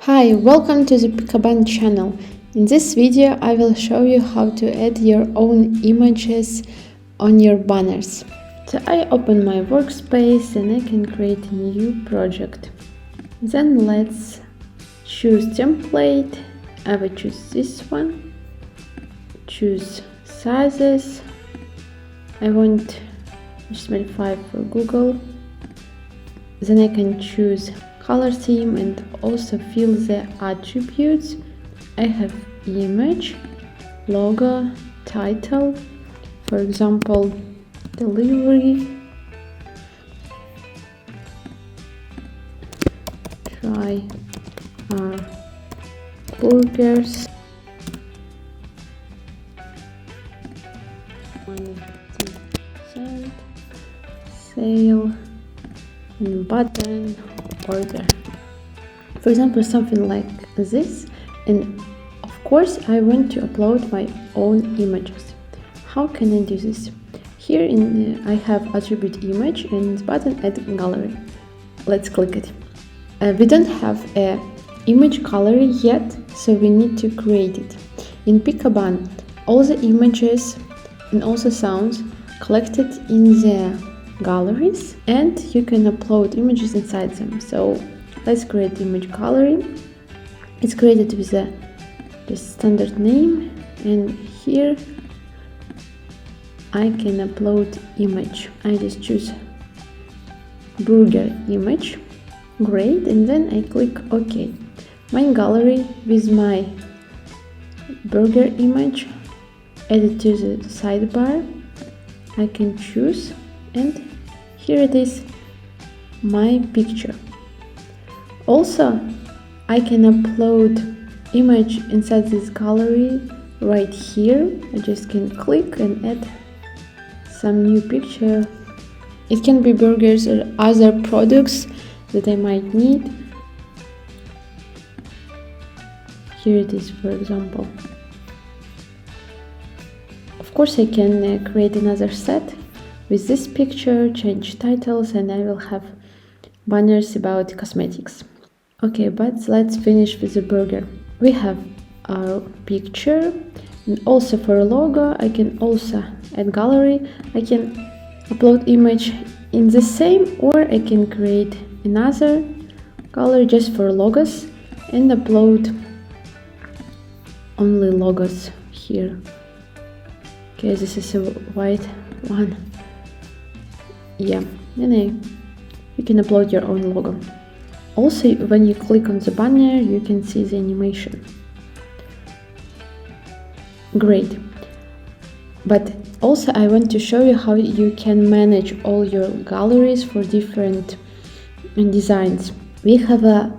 Hi, welcome to the Pikaban channel. In this video, I will show you how to add your own images on your banners. So I open my workspace and I can create a new project. Then let's choose template. I will choose this one. Choose sizes. I want html5 for Google. Then I can choose color theme and also fill the attributes. I have image, logo, title, for example, delivery, try our burgers, 1% sale, and button order, for example, something like this. And of course I want to upload my own images. How can I do this? Here I have attribute image and button add gallery. Let's click it. We don't have a image gallery yet, so we need to create it. In Pikaban, all the images and also sounds collected in the galleries, and you can upload images inside them. So let's create image gallery. It's created with the standard name, and here I can upload image. I just choose burger image. Great, and then I click OK. My gallery with my burger image added to the sidebar. I can choose, and here it is, my picture. Also, I can upload image inside this gallery right here. I just can click and add some new picture. It can be burgers or other products that I might need. Here it is, for example. Of course, I can create another set with this picture, change titles, and I will have banners about cosmetics. Okay, but let's finish with the burger. We have our picture, and also for a logo I can also add gallery. I can upload image in the same, or I can create another gallery just for logos and upload only logos here. Okay, this is a white one. Yeah, and you can upload your own logo. Also, when you click on the banner, you can see the animation. Great. But also I want to show you how you can manage all your galleries for different designs. We have a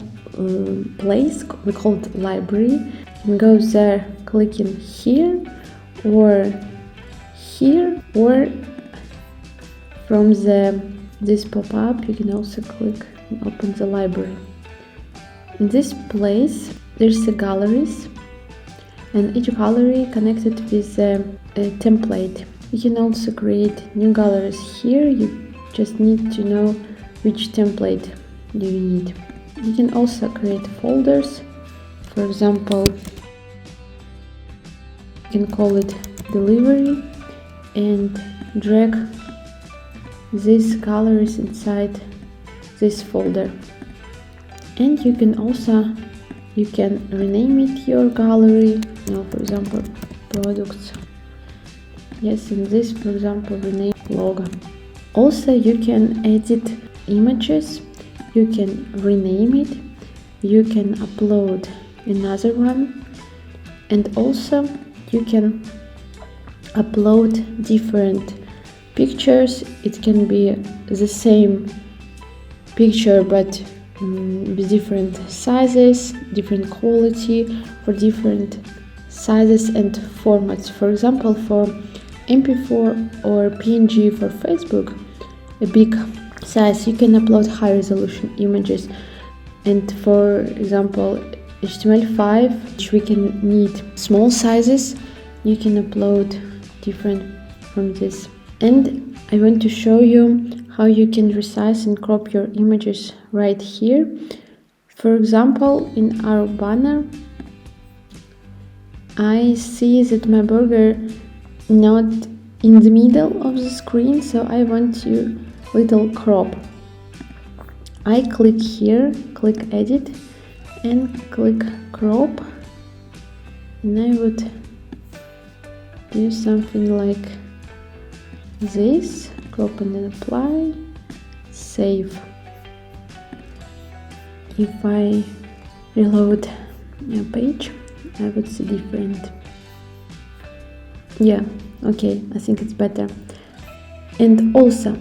place we call it library. You can go there clicking here, or from this pop-up you can also click and open the library. In this place there's the galleries, and each gallery connected with a template. You can also create new galleries here. You just need to know which template do you need. You can also create folders. For example, you can call it delivery and drag these galleries inside this folder. And you can rename it your gallery. For example, products. Yes, in this, for example, rename logo. Also, you can edit images. You can rename it. You can upload another one, and also you can upload different pictures. It can be the same picture but with different sizes, different quality, for different sizes and formats. For example, for MP4 or PNG for Facebook, a big size, you can upload high resolution images. And for example, html5, which we can need small sizes, you can upload different from this. And I want to show you how you can resize and crop your images right here. For example, in our banner, I see that my burger not in the middle of the screen, so I want to little crop. I click here, click edit, and click crop, and I would do something like this, crop and then apply, save. If I reload a page, I would see different. Yeah, okay, I think it's better. And also,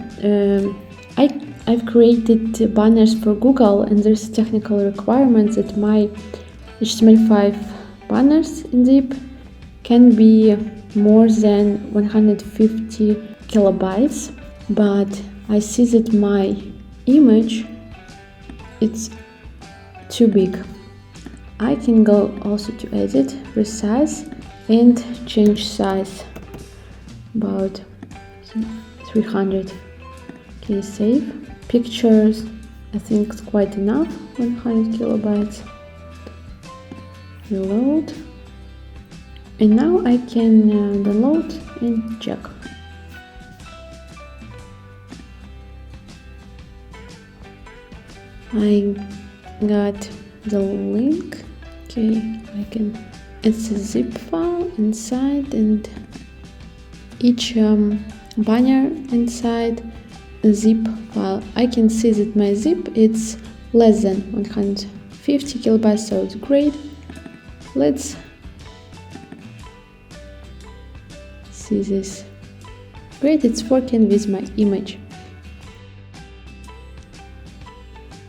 I've created banners for Google, and there's a technical requirement that my HTML5 banners in zip can be more than 150 kilobytes, but I see that my image, it's too big. I can go also to edit, resize, and change size about 300. Okay, save. Pictures, I think it's quite enough, 100 kilobytes. Reload. And now I can download and check. I got the link. Okay, it's a zip file inside, and each banner inside a zip file. I can see that my zip it's less than 150 kilobytes, so it's great. Let's see this. Great, it's working with my image.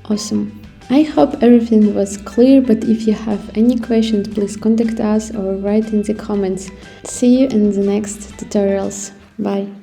Awesome. I hope everything was clear, but if you have any questions, please contact us or write in the comments. See you in the next tutorials. Bye.